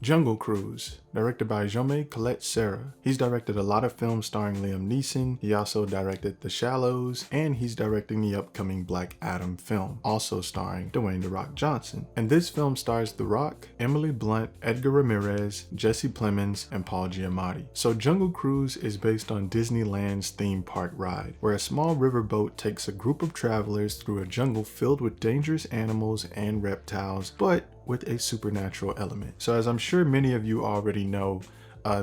Jungle Cruise, directed by Jaume Collet-Serra. He's directed a lot of films starring Liam Neeson. He also directed The Shallows, and he's directing the upcoming Black Adam film, also starring Dwayne "The Rock" Johnson. And this film stars The Rock, Emily Blunt, Edgar Ramirez, Jesse Plemons, and Paul Giamatti. So Jungle Cruise is based on Disneyland's theme park ride, where a small riverboat takes a group of travelers through a jungle filled with dangerous animals and reptiles, but with a supernatural element. So as I'm sure many of you already know,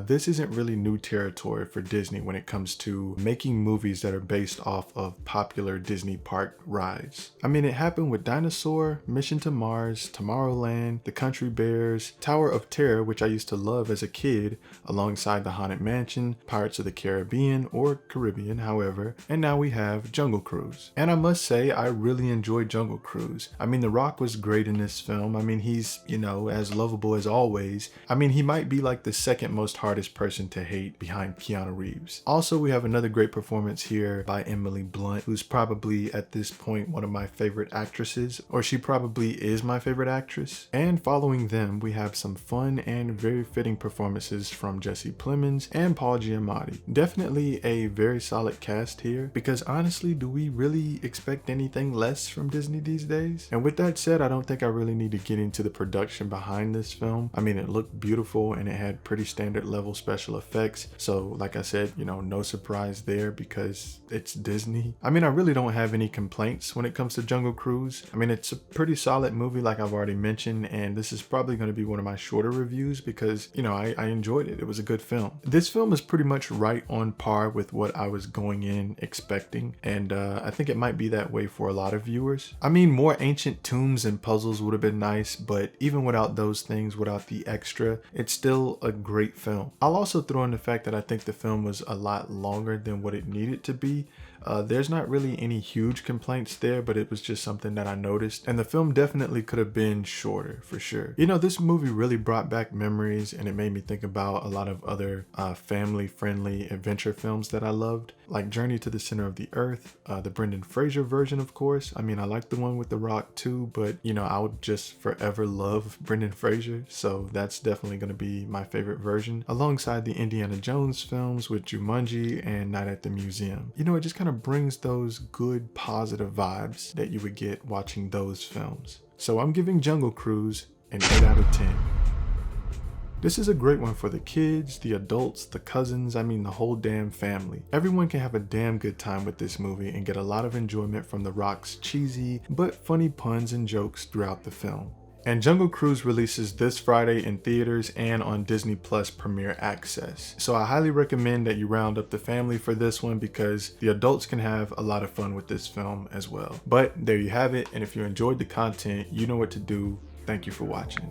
this isn't really new territory for Disney when it comes to making movies that are based off of popular Disney park rides. I mean, it happened with Dinosaur, Mission to Mars, Tomorrowland, The Country Bears, Tower of Terror, which I used to love as a kid, alongside The Haunted Mansion, Pirates of the Caribbean, or Caribbean, however, and now we have Jungle Cruise. And I must say, I really enjoyed Jungle Cruise. I mean, The Rock was great in this film. I mean, he's, you know, as lovable as always. I mean, he might be like the second most hardest person to hate behind Keanu Reeves. Also, we have another great performance here by Emily Blunt, who's probably at this point one of my favorite actresses, or she probably is my favorite actress. And following them, we have some fun and very fitting performances from Jesse Plemons and Paul Giamatti. Definitely a very solid cast here, because honestly, do we really expect anything less from Disney these days? And with that said, I don't think I really need to get into the production behind this film. I mean, it looked beautiful and it had pretty standard level special effects, so like I said, you know, no surprise there because it's Disney. I mean, I really don't have any complaints when it comes to Jungle Cruise. I mean, it's a pretty solid movie like I've already mentioned, and this is probably going to be one of my shorter reviews because, you know, I enjoyed it. It was a good film. This film is pretty much right on par with what I was going in expecting, and I think it might be that way for a lot of viewers. I mean, more ancient tombs and puzzles would have been nice, but even without those things, without the extra, it's still a great film. I'll also throw in the fact that I think the film was a lot longer than what it needed to be. There's not really any huge complaints there, but it was just something that I noticed, and the film definitely could have been shorter for sure. You know, this movie really brought back memories, and it made me think about a lot of other family-friendly adventure films that I loved, like Journey to the Center of the Earth, the Brendan Fraser version, of course. I mean, I like the one with The Rock too, but you know, I would just forever love Brendan Fraser, so that's definitely going to be my favorite version, alongside the Indiana Jones films with Jumanji and Night at the Museum. You know, it just kind of brings those good positive vibes that you would get watching those films. So I'm giving Jungle Cruise an 8 out of 10. This is a great one for the kids, the adults, the cousins, I mean the whole damn family. Everyone can have a damn good time with this movie and get a lot of enjoyment from The Rock's cheesy but funny puns and jokes throughout the film. And Jungle Cruise releases this Friday in theaters and on Disney Plus Premier Access. So I highly recommend that you round up the family for this one because the adults can have a lot of fun with this film as well. But there you have it, and if you enjoyed the content, you know what to do. Thank you for watching.